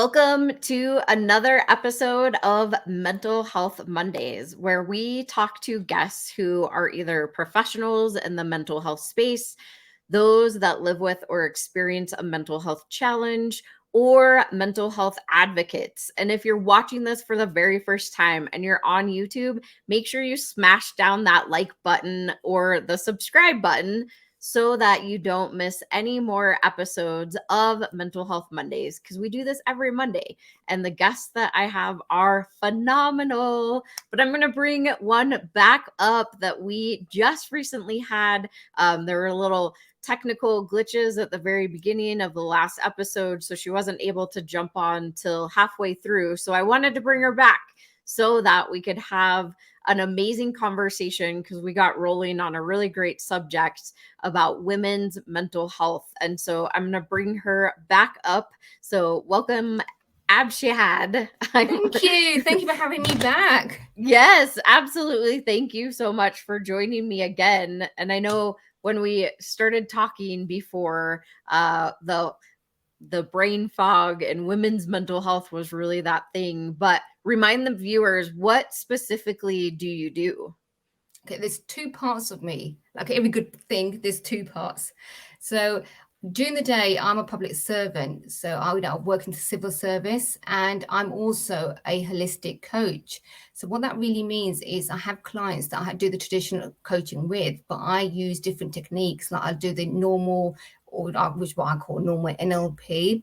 Welcome to another episode of Mental Health Mondays, where we talk to guests who are either professionals in the mental health space, those that live with or experience a mental health challenge, or mental health advocates. And if you're watching this for the very first time and you're on YouTube, make sure you smash down that like button or the subscribe button so that you don't miss any more episodes of Mental Health Mondays, because we do this every Monday. And the guests that I have are phenomenal. But I'm going to bring one back up that we just recently had. There were little technical glitches at the very beginning of the last episode, so she wasn't able to jump on till halfway through. So I wanted to bring her back so that we could have an amazing conversation, because we got rolling on a really great subject about women's mental health. And so I'm going to bring her back up. So welcome, Abshiad. Thank you. Thank you for having me back. Yes, absolutely. Thank you so much for joining me again. And I know when we started talking before, the brain fog and women's mental health was really that thing. But remind the viewers, what specifically do you do? Okay, there's two parts of me. Like every good thing, there's two parts. So during the day, I'm a public servant. So I work in the civil service, and I'm also a holistic coach. So what that really means is I have clients that I do the traditional coaching with, but I use different techniques. Like I do the normal, or which what I call normal NLP,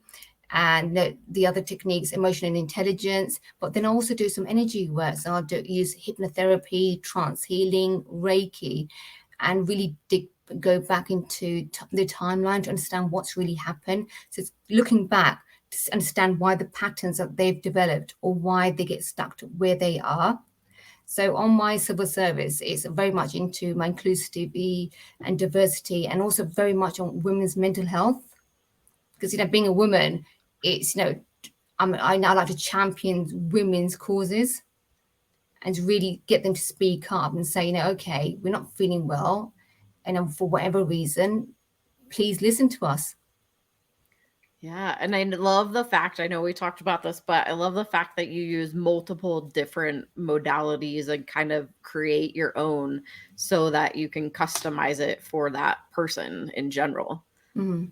and the other techniques, emotional intelligence, but then I also do some energy work. So I'll use hypnotherapy, trance healing, Reiki, and really go back into the timeline to understand what's really happened. So it's looking back to understand why the patterns that they've developed or why they get stuck to where they are. So on my civil service, it's very much into my inclusivity and diversity, and also very much on women's mental health. Because, being a woman, it's, I now like to champion women's causes and really get them to speak up and say, okay, we're not feeling well, and for whatever reason, please listen to us. Yeah, and I love the fact, I know we talked about this, but I love the fact that you use multiple different modalities and kind of create your own so that you can customize it for that person in general. Mm-hmm.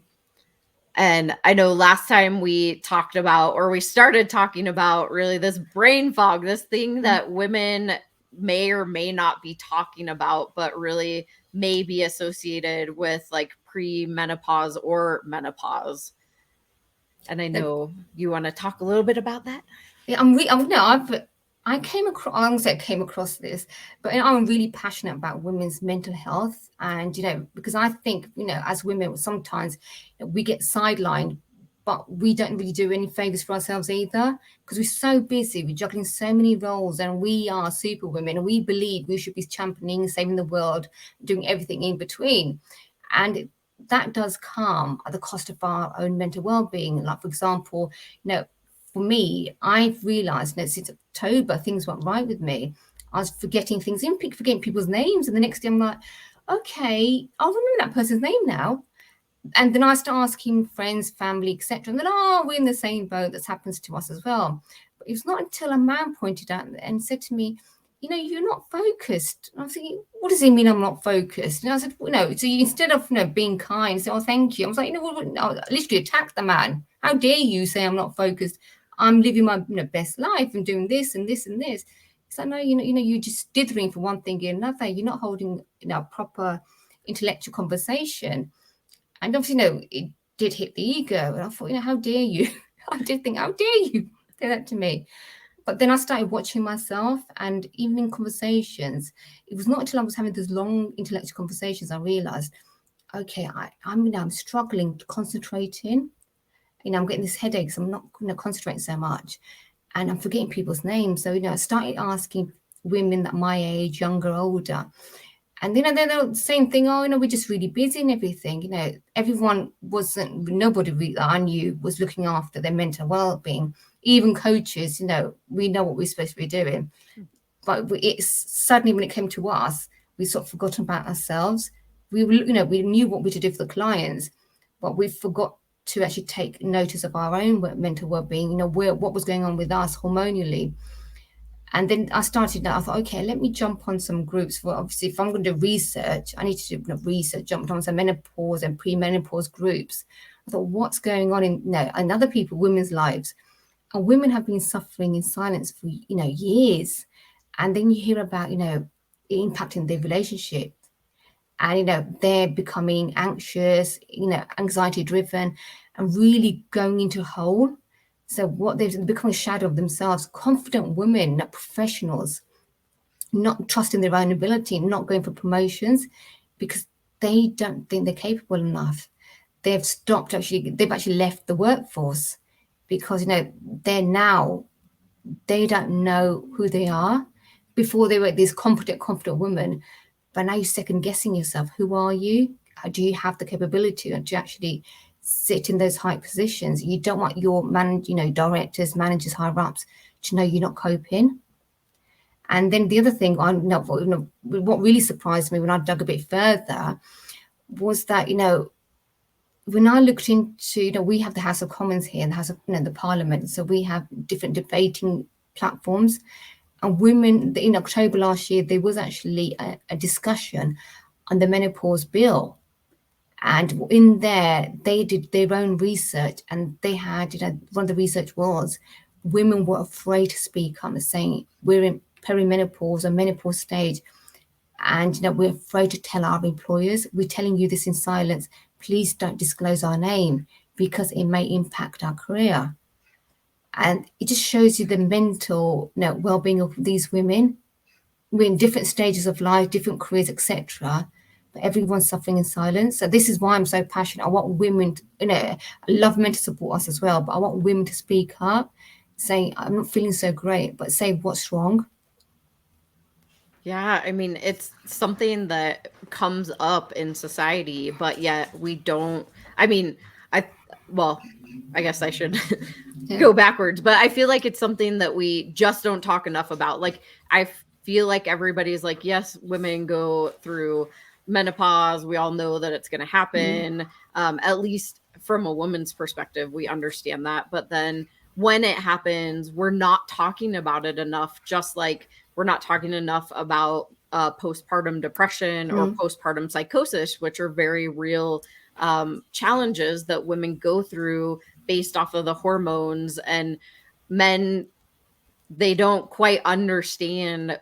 And I know last time we talked about, or we started talking about, really this brain fog, this thing that women may or may not be talking about, but really may be associated with like pre-menopause or menopause. And I know you want to talk a little bit about that. Yeah, I came across this, but I'm really passionate about women's mental health. And, because I think, as women, sometimes we get sidelined, but we don't really do any favors for ourselves either, because we're so busy, we're juggling so many roles, and we are super women, and we believe we should be championing, saving the world, doing everything in between. And that does come at the cost of our own mental well-being. Like, for example, for me, I've realized that since October, things went right with me. I was forgetting things, forgetting people's names. And the next day I'm like, okay, I'll remember that person's name now. And then I start asking friends, family, etc. And then, we're in the same boat. That happens to us as well. But it was not until a man pointed out and said to me, you're not focused. And I was thinking, what does it mean I'm not focused? And I said, so instead of, being kind, say, oh, thank you. I was like, I literally attacked the man. How dare you say I'm not focused? I'm living my best life and doing this and this and this. It's like, no, you're just dithering from one thing to another. You're not holding a proper intellectual conversation. And obviously, it did hit the ego. And I thought, how dare you? I did think, how dare you say that to me? But then I started watching myself, and even in conversations, it was not until I was having those long intellectual conversations I realized, okay, I'm struggling to concentrate in. I'm getting this headache, so I'm not going to concentrate so much. And I'm forgetting people's names. So, I started asking women that my age, younger, older. And, they're the same thing. Oh, we're just really busy and everything. Nobody really that I knew was looking after their mental well-being. Even coaches, we know what we're supposed to be doing. But it's suddenly when it came to us, we sort of forgotten about ourselves. We knew what we to do for the clients, but we forgot to actually take notice of our own mental well-being, what was going on with us hormonally. And then I thought, okay, let me jump on some groups. For obviously, if I'm going to do research, I need to do research, jumped on some menopause and premenopause groups. I thought, what's going on in other people, women's lives? And women have been suffering in silence for, years. And then you hear about, it impacting their relationship. And, they're becoming anxious, anxiety driven, and really going into a hole. So what they've become a shadow of themselves, confident women, not professionals, not trusting their own ability, not going for promotions because they don't think they're capable enough. They've actually left the workforce because, they don't know who they are. Before they were these confident women, but now you're second guessing yourself. Who are you? Do you have the capability to actually sit in those high positions? You don't want your directors, managers, higher ups to know you're not coping. And then the other thing, what really surprised me when I dug a bit further was that, when I looked into, we have the House of Commons here and the House of, the Parliament. So we have different debating platforms. And women, in October last year, there was actually a discussion on the menopause bill. And in there, they did their own research, and they had, one of the research was women were afraid to speak up and saying, we're in perimenopause or menopause stage, and we're afraid to tell our employers, we're telling you this in silence, please don't disclose our name because it may impact our career. And it just shows you the mental well-being of these women. We're in different stages of life, different careers, etc. But everyone's suffering in silence. So this is why I'm so passionate. I want women, I love men to support us as well, but I want women to speak up, saying, I'm not feeling so great, but say what's wrong. Yeah, I mean, it's something that comes up in society, but yet we don't. I mean, I guess I should go backwards, but I feel like it's something that we just don't talk enough about. Like, I feel like everybody's like, yes, women go through menopause. We all know that it's going to happen. At least from a woman's perspective, we understand that. But then when it happens, we're not talking about it enough, just like we're not talking enough about postpartum depression or postpartum psychosis, which are very real challenges that women go through based off of the hormones. And men, they don't quite understand,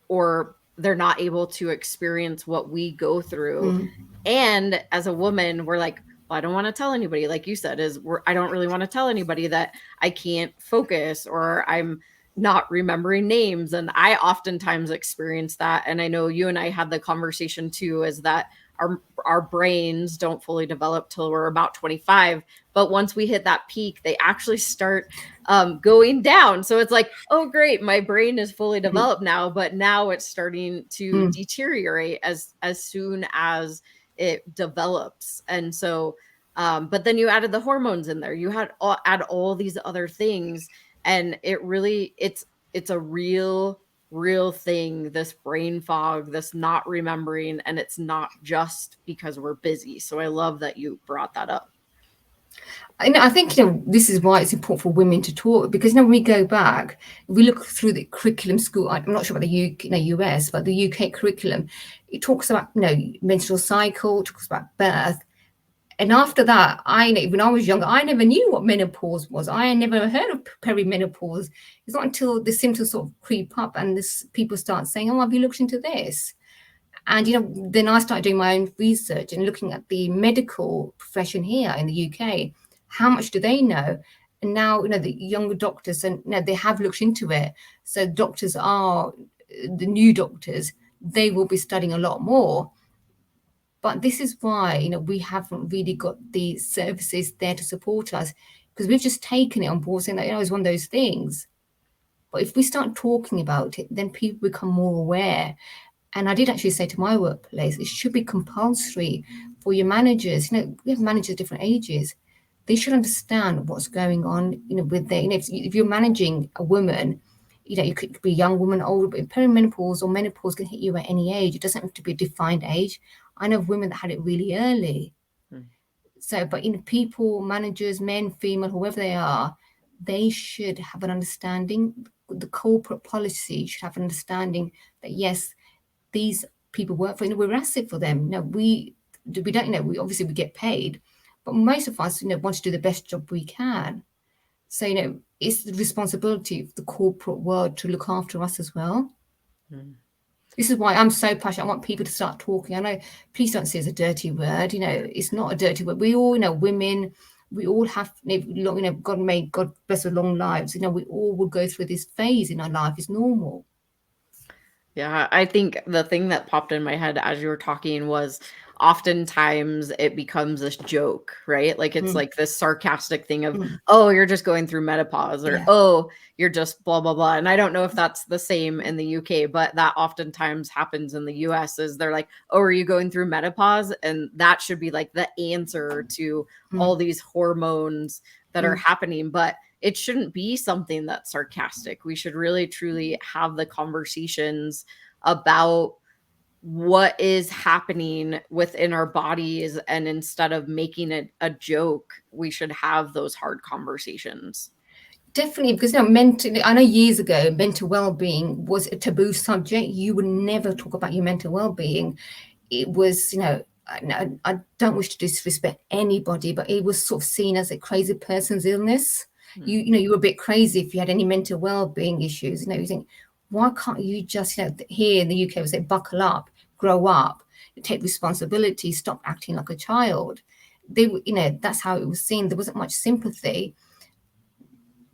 or they're not able to experience what we go through. And as a woman, we're like, well, I don't want to tell anybody, like you said, I don't really want to tell anybody that I can't focus or I'm not remembering names. And I oftentimes experience that. And I know you and I had the conversation too, is that our brains don't fully develop till we're about 25. But once we hit that peak, they actually start going down. So it's like, oh, great, my brain is fully developed now, but now it's starting to deteriorate as soon as it develops. And so, but then you added the hormones in there. You add all these other things, and it's a real thing, this brain fog, this not remembering, and it's not just because we're busy. So I love that you brought that up. I think this is why it's important for women to talk, because when we go back, we look through the curriculum school. I'm not sure about the US, but the UK curriculum, it talks about menstrual cycle, talks about birth. And after that, when I was younger, I never knew what menopause was. I never heard of perimenopause. It's not until the symptoms sort of creep up and people start saying, oh, have you looked into this? And, then I started doing my own research and looking at the medical profession here in the UK. How much do they know? And now, the younger doctors, and they have looked into it. So doctors are, the new doctors, they will be studying a lot more. But this is why, we haven't really got the services there to support us, because we've just taken it on board saying that, it's one of those things. But if we start talking about it, then people become more aware. And I did actually say to my workplace, it should be compulsory for your managers. We have managers of different ages. They should understand what's going on, with their, if you're managing a woman, you could be a young woman, old, but perimenopause or menopause can hit you at any age. It doesn't have to be a defined age. I know of women that had it really early. So, but people, managers, men, female, whoever they are, they should have an understanding. The corporate policy should have an understanding that yes, these people work for. We're asset for them. We don't. We obviously we get paid, but most of us want to do the best job we can. So it's the responsibility of the corporate world to look after us as well. This is why I'm so passionate. I want people to start talking. I know, please don't see it as a dirty word. It's not a dirty word. We all, women, we all have, God bless with long lives. We all will go through this phase in our life. It's normal. Yeah, I think the thing that popped in my head as you were talking was oftentimes it becomes this joke, right? Like it's like this sarcastic thing of, oh, you're just going through menopause, or oh, you're just blah, blah, blah. And I don't know if that's the same in the UK, but that oftentimes happens in the US is they're like, oh, are you going through menopause? And that should be like the answer to all these hormones that are happening. But it shouldn't be something that's sarcastic. We should really truly have the conversations about what is happening within our bodies. And instead of making it a joke, we should have those hard conversations. Definitely, because I know years ago, mental well-being was a taboo subject. You would never talk about your mental well-being. It was, I don't wish to disrespect anybody, but it was sort of seen as a crazy person's illness. You were a bit crazy if you had any mental well-being issues. You think, why can't you just, here in the UK, we say, buckle up, grow up, take responsibility, stop acting like a child. That's how it was seen. There wasn't much sympathy.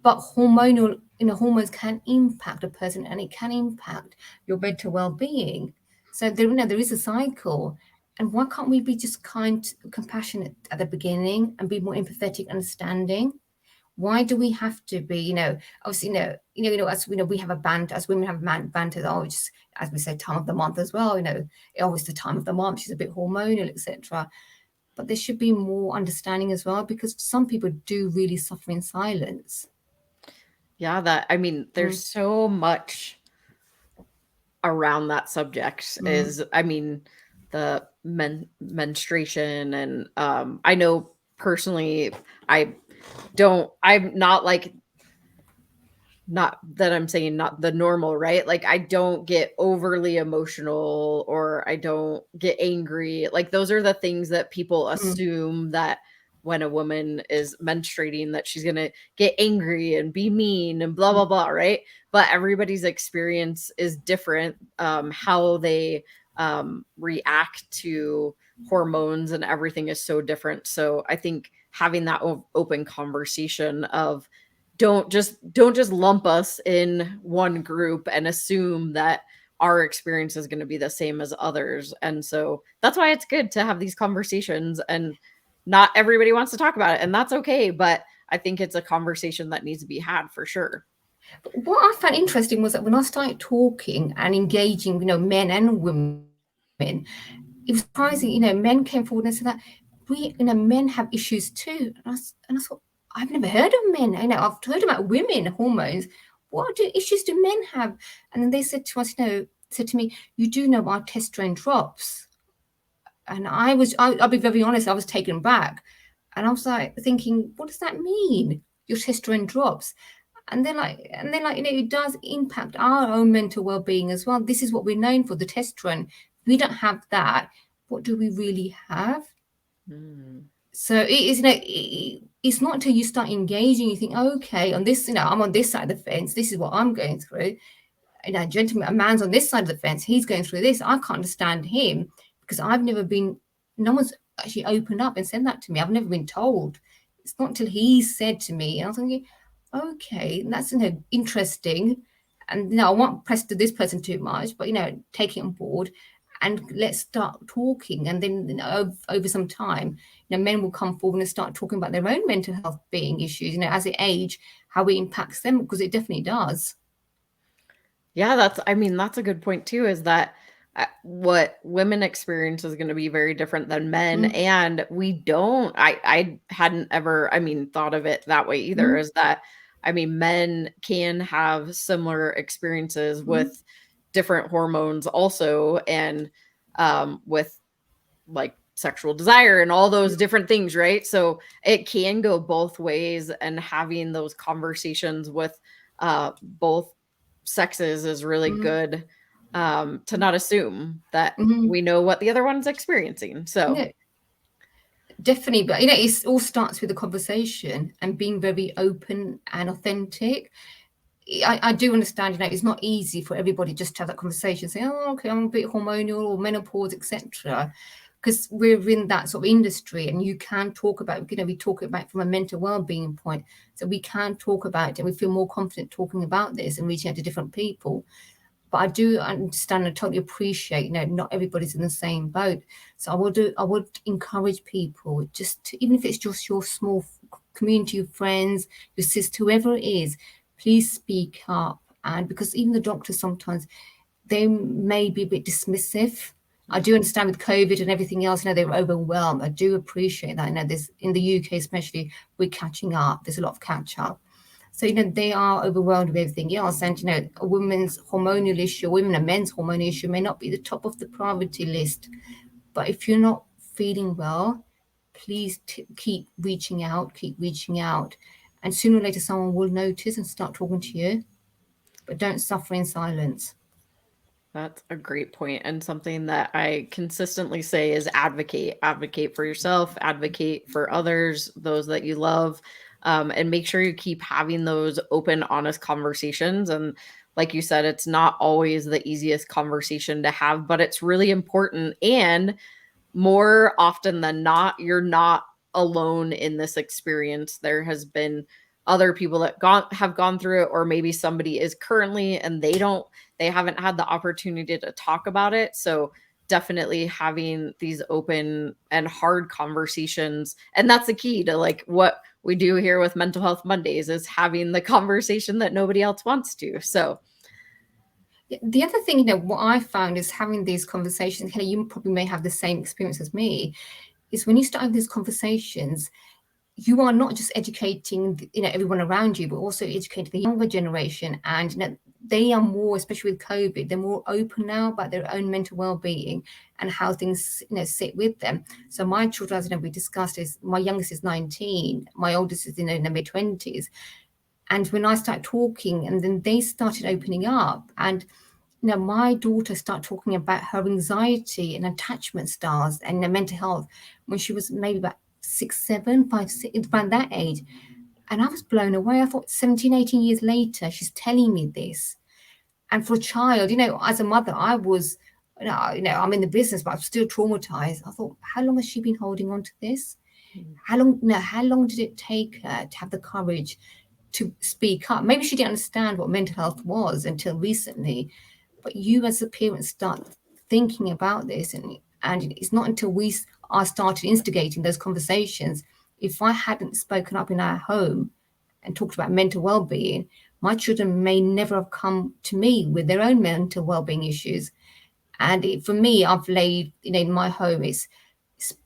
But hormones can impact a person, and it can impact your mental well-being. So there is a cycle. And why can't we be just kind, compassionate at the beginning and be more empathetic, understanding? Why do we have to be, obviously, as we have a banter, as women have banter, just, as we say, time of the month as well, always the time of the month, she's a bit hormonal, etc. But there should be more understanding as well, because some people do really suffer in silence. Yeah, there's so much around that subject is, the menstruation. And I know personally, I'm not like, not that I'm saying not the normal, right? Like I don't get overly emotional or I don't get angry. Like those are the things that people assume that when a woman is menstruating that she's going to get angry and be mean and blah, blah, blah. Right. But everybody's experience is different. How they react to hormones and everything is so different. So I think having that open conversation of don't just lump us in one group and assume that our experience is going to be the same as others. And so that's why it's good to have these conversations, and not everybody wants to talk about it, and that's okay. But I think it's a conversation that needs to be had for sure. What I found interesting was that when I started talking and engaging, men and women, it was surprising, men came forward and said that men have issues too. And I thought, I've never heard of men. I've heard about women, hormones. What issues do men have? And then they said to us, said to me, you do know our testosterone drops. And I'll be very honest, I was taken back. And I was like thinking, what does that mean? Your testosterone drops. And then it does impact our own mental well-being as well. This is what we're known for, the testosterone. We don't have that. What do we really have? So it is, it's not until you start engaging, you think, okay, on this, I'm on this side of the fence. This is what I'm going through. A man's on this side of the fence. He's going through this. I can't understand him because no one's actually opened up and said that to me. I've never been told. It's not until he said to me, and I was thinking, okay, that's interesting. And I won't press to this person too much, but take it on board and let's start talking. And then over some time, men will come forward and start talking about their own mental health being issues, as they age, how it impacts them, because it definitely does. Yeah, that's a good point too, is that what women experience is going to be very different than men. And I hadn't ever, thought of it that way either, is that, men can have similar experiences with different hormones also. And with like sexual desire and all those different things, right? So it can go both ways, and having those conversations with both sexes is really good, to not assume that we know what the other one's experiencing. So Yeah, definitely. But it all starts with a conversation and being very open and authentic. I do understand, it's not easy for everybody just to have that conversation, say, oh, okay, I'm a bit hormonal or menopause, etc. Because we're in that sort of industry, and you can talk about, we talk about from a mental well-being point. So we can talk about it, and we feel more confident talking about this and reaching out to different people. But I do understand and totally appreciate, not everybody's in the same boat. So I would encourage people, just to, even if it's just your small community of friends, your sister, whoever it is, please speak up. And because even the doctors sometimes, they may be a bit dismissive. I do understand with COVID and everything else, they were overwhelmed. I do appreciate that. There's, in the UK especially, we're catching up. There's a lot of catch up. So, they are overwhelmed with everything else. And, a woman's hormonal issue, women and men's hormonal issue may not be the top of the priority list. But if you're not feeling well, please keep reaching out. And sooner or later, someone will notice and start talking to you. But don't suffer in silence. That's a great point, and something that I consistently say is advocate. Advocate for yourself, advocate for others, those that you love, and make sure you keep having those open, honest conversations. And like you said, it's not always the easiest conversation to have, but it's really important. And more often than not, you're not alone in this experience. There has been other people that have gone through it, or maybe somebody is currently, and they haven't had the opportunity to talk about it. So definitely having these open and hard conversations. And that's the key to like what we do here with Mental Health Mondays, is having the conversation that nobody else wants to. So the other thing, what I found is having these conversations, you probably may have the same experience as me, is when you start having these conversations, you are not just educating, everyone around you, but also educating the younger generation. And, they are more, especially with COVID, they're more open now about their own mental well-being and how things, sit with them. So my children, as we discussed, is my youngest is 19, my oldest is in their mid-20s. And when I started talking, and then they started opening up, and my daughter started talking about her anxiety and attachment styles and mental health when she was maybe about 6, 7, 5, 6, around that age. And I was blown away. I thought 17, 18 years later, she's telling me this. And for a child, as a mother, I was, I'm in the business, but I'm still traumatized. I thought, how long has she been holding on to this? How long did it take her to have the courage to speak up? Maybe she didn't understand what mental health was until recently. But you as a parent start thinking about this, and it's not until I started instigating those conversations. If I hadn't spoken up in our home and talked about mental well-being, my children may never have come to me with their own mental well-being issues. And for me, I've laid, in my home, it's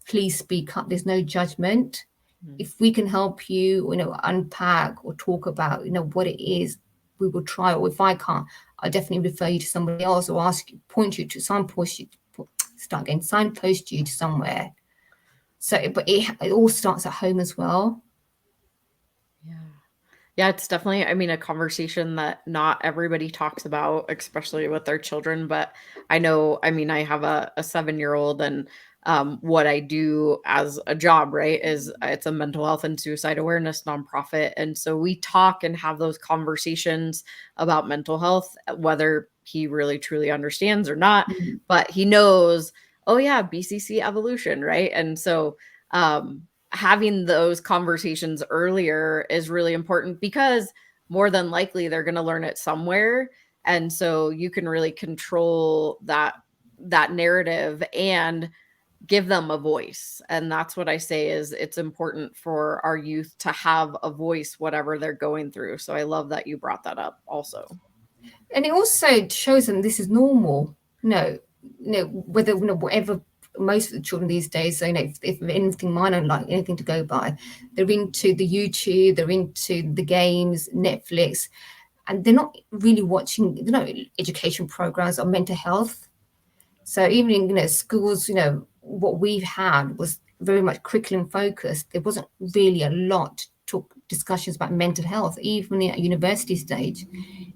please speak up. There's no judgment. If we can help you, unpack or talk about, what it is, we will try. Or if I can't, I'll definitely refer you to somebody else, or point you to signpost you to somewhere. So, but it all starts at home as well. Yeah, it's definitely, a conversation that not everybody talks about, especially with their children. But I know, I have a 7-year-old, and what I do as a job, right, is it's a mental health and suicide awareness nonprofit. And so we talk and have those conversations about mental health, whether he really truly understands or not, but he knows, oh yeah, BCC Evolution, right? And so having those conversations earlier is really important, because more than likely they're going to learn it somewhere. And so you can really control that narrative and give them a voice. And that's what I say, is it's important for our youth to have a voice, whatever they're going through. So I love that you brought that up also. And it also shows them this is normal. Whether, whatever, most of the children these days, so, if anything minor, like anything to go by, they're into the YouTube, they're into the games, Netflix, and they're not really watching, education programs on mental health. So even in, schools, what we've had was very much curriculum focused. There wasn't really a lot talk discussions about mental health, even at university stage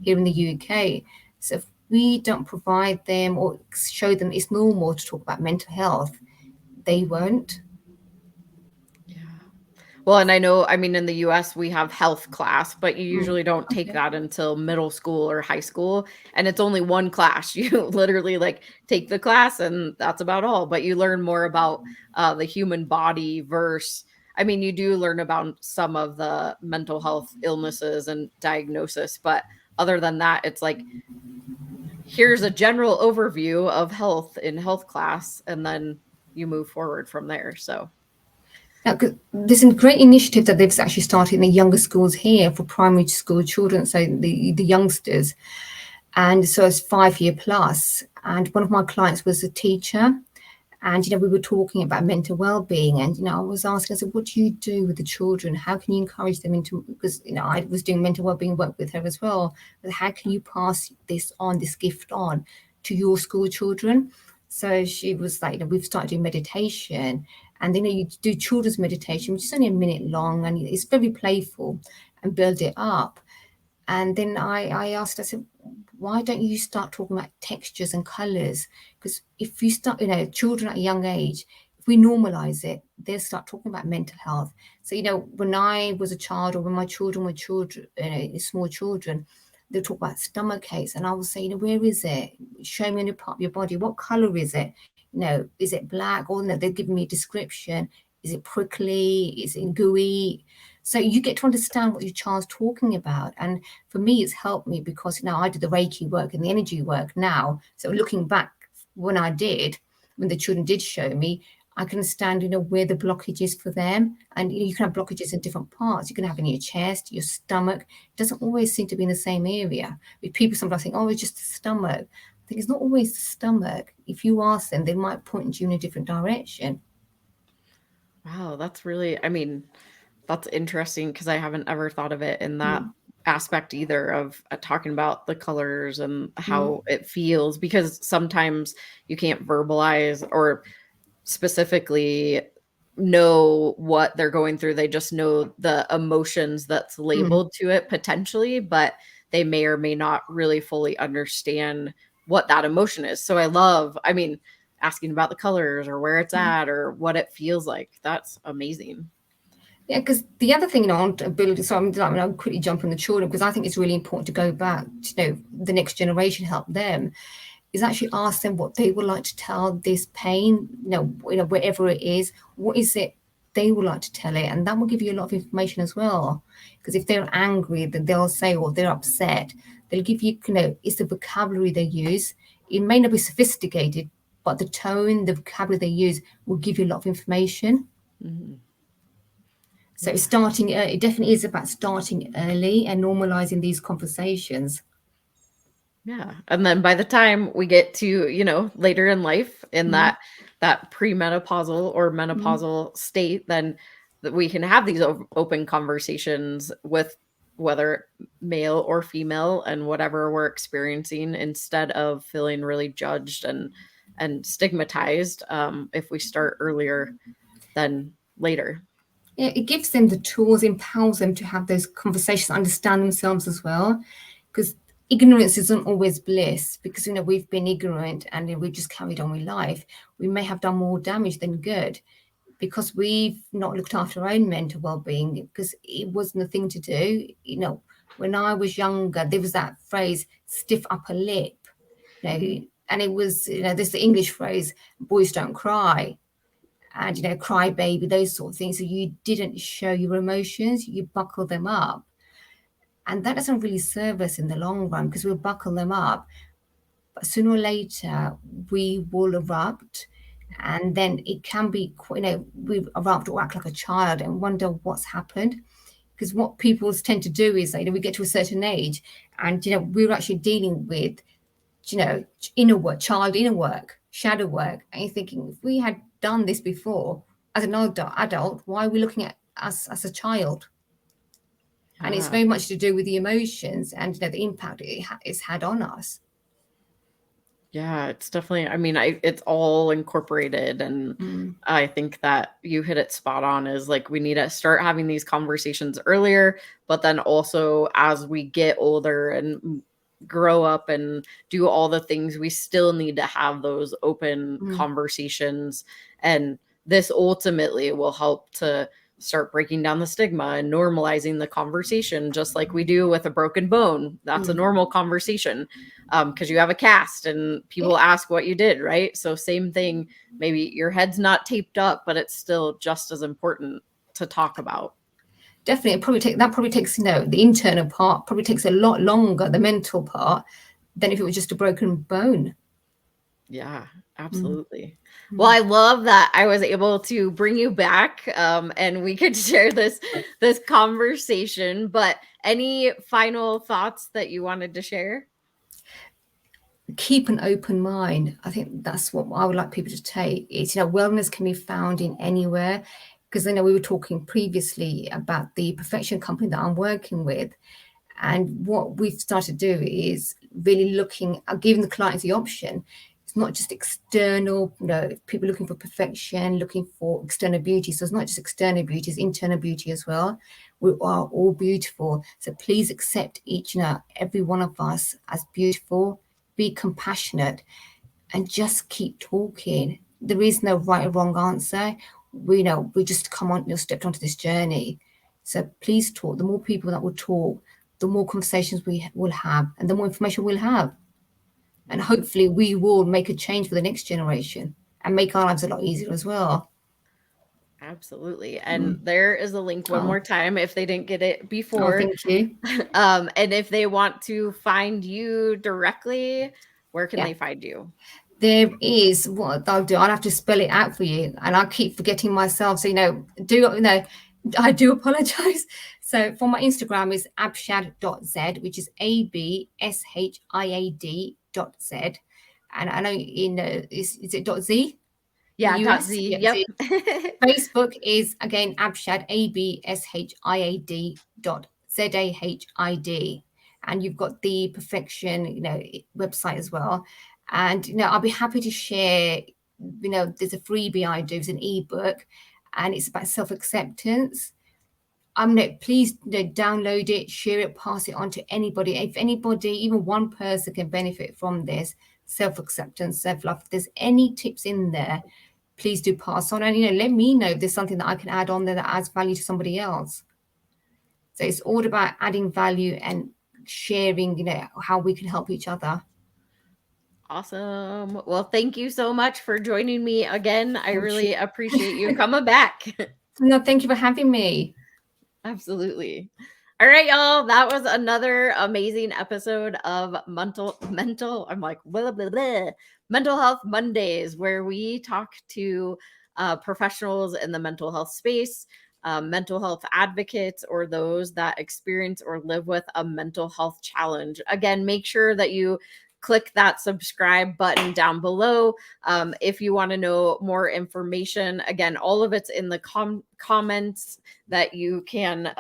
here in the UK. So if we don't provide them or show them it's normal to talk about mental health, they won't. Yeah. Well, and I know, I mean, in the US, we have health class, but you Mm. usually don't take Okay. that until middle school or high school. And it's only one class. You literally like take the class and that's about all. But you learn more about the human body versus, I mean, you do learn about some of the mental health illnesses and diagnosis. But other than that, it's like, here's a general overview of health in health class. And then you move forward from there. So, Now, there's a great initiative that they've actually started in the younger schools here for primary school children, so the youngsters. And so it's 5 year plus. And one of my clients was a teacher. And, we were talking about mental well-being. And, I was asking, I said, what do you do with the children? How can you encourage them into, because, I was doing mental well-being work with her as well. But how can you pass this on, this gift on to your school children? So she was like, we've started doing meditation. And then you do children's meditation, which is only a minute long. And it's very playful and build it up. And then I asked, I said, why don't you start talking about textures and colors? Because if you start, children at a young age, if we normalize it, they'll start talking about mental health. So, when I was a child or when my children were children, small children, they'll talk about stomach aches. And I will say, where is it? Show me any part of your body. What color is it? Is it black? Or no, they're giving me a description. Is it prickly? Is it gooey? So you get to understand what your child's talking about. And for me, it's helped me because now I do the Reiki work and the energy work now. So looking back when the children did show me, I can understand, where the blockage is for them. And you can have blockages in different parts. You can have in your chest, your stomach. It doesn't always seem to be in the same area. With people sometimes think, oh, it's just the stomach. I think it's not always the stomach. If you ask them, they might point you in a different direction. wow, that's really, I mean, that's interesting because I haven't ever thought of it in that Mm. aspect either of talking about the colors and Mm. how it feels because sometimes you can't verbalize or specifically know what they're going through. They just know the emotions that's Mm. labeled to it potentially, but they may or may not really fully understand what that emotion is. So I mean, asking about the colors or where it's Mm. at or what it feels like. That's amazing. Yeah, because the other thing, on ability, so I'm quickly jump on the children because I think it's really important to go back to, the next generation, help them, is actually ask them what they would like to tell this pain, wherever it is, what is it they would like to tell it? And that will give you a lot of information as well. Because if they're angry, then they'll say, or they're upset, they'll give you, it's the vocabulary they use. It may not be sophisticated, but the tone, the vocabulary they use will give you a lot of information. Mhm. So Yeah. it definitely is about starting early and normalizing these conversations. Yeah. And then by the time we get to, later in life in Mm. that premenopausal or Mm. menopausal state, then that we can have these open conversations with whether male or female and whatever we're experiencing instead of feeling really judged and stigmatized if we start earlier than later. Yeah, it gives them the tools, empowers them to have those conversations, understand themselves as well. Because ignorance isn't always bliss, because we've been ignorant and we've just carried on with life. We may have done more damage than good because we've not looked after our own mental well-being, because it wasn't a thing to do. When I was younger, there was that phrase, stiff upper lip, and it was, there's the English phrase, boys don't cry, and cry baby, those sort of things. So you didn't show your emotions, you buckle them up. And that doesn't really serve us in the long run, because we'll buckle them up, but sooner or later we will erupt. And then it can be, we erupt or act like a child and wonder what's happened. Because what people tend to do is, we get to a certain age and, we're actually dealing with, inner work, child inner work, shadow work. And you're thinking, if we had done this before as an adult, why are we looking at us as a child? And it's Yeah. very much to do with the emotions and the impact it's had on us. Yeah, it's definitely, I mean, it's all incorporated. And Mm, I think that you hit it spot on, is like we need to start having these conversations earlier, but then also as we get older and grow up and do all the things, we still need to have those open mm, conversations. And this ultimately will help to start breaking down the stigma and normalizing the conversation, just like we do with a broken bone. That's a mm. normal conversation, because you have a cast and Yeah, people ask what you did, right? So same thing, maybe your head's not taped up, but it's still just as important to talk about. definitely. That probably takes, the internal part probably takes a lot longer, the mental part, than if it was just a broken bone. Yeah, Mm, absolutely. Well, mm. I love that I was able to bring you back, and we could share this conversation. But any final thoughts that you wanted to share? Keep an open mind. I think that's what I would like people to take. It's, wellness can be found in anywhere. Because I know we were talking previously about the perfection company that I'm working with. And what we've started to do is really looking at giving the clients the option. It's not just external, people looking for perfection, looking for external beauty. So it's not just external beauty, it's internal beauty as well. We are all beautiful. So please accept each and every one of us as beautiful, be compassionate, and just keep talking. There is no right or wrong answer. We just stepped onto this journey. So please talk. The more people that will talk, the more conversations we will have, and the more information we'll have. And hopefully, we will make a change for the next generation and make our lives a lot easier as well. Absolutely. And Mm. there is a link one Oh, more time if they didn't get it oh, before. thank you. And if they want to find you directly, where can Yeah, they find you? there is what I'll do. I'll have to spell it out for you, and I keep forgetting myself. So I do apologize. So for my Instagram is abshad.z, which is abshiad.z. And I know is it .z? The Yeah, US? .z. Yeah, Yep. Z. Facebook is again Abshad, abshiad.zahid. And you've got the Perfection, website as well. And, I'll be happy to share, there's a freebie I do, it's an ebook, and it's about self-acceptance. Please, download it, share it, pass it on to anybody. If anybody, even one person can benefit from this self-acceptance, self-love, if there's any tips in there, please do pass on. And, let me know if there's something that I can add on there that adds value to somebody else. So it's all about adding value and sharing, how we can help each other. Awesome. Well, thank you so much for joining me again. I Thank you. really appreciate you coming back. No, thank you for having me. Absolutely. All right, y'all. That was another amazing episode of mental. I'm like blah, blah, blah, Mental Health Mondays, where we talk to professionals in the mental health space, mental health advocates, or those that experience or live with a mental health challenge. Again, make sure that you click that subscribe button down below. If you want to know more information, again, all of it's in the comments that you can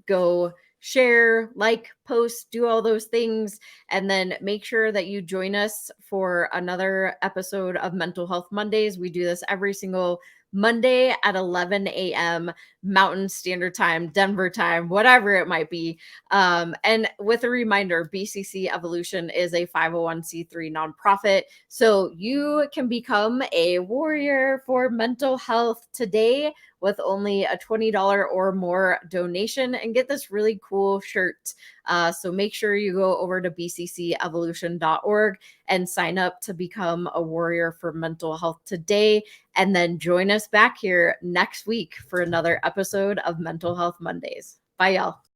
go share, like, post, do all those things. And then make sure that you join us for another episode of Mental Health Mondays. We do this every single Monday at 11 a.m. Mountain Standard Time, Denver time, whatever it might be. And with a reminder, BCC Evolution is a 501c3 nonprofit. So you can become a warrior for mental health today with only a $20 or more donation and get this really cool shirt. So make sure you go over to bccevolution.org and sign up to become a warrior for mental health today. And then join us back here next week for another episode of Mental Health Mondays. Bye, y'all.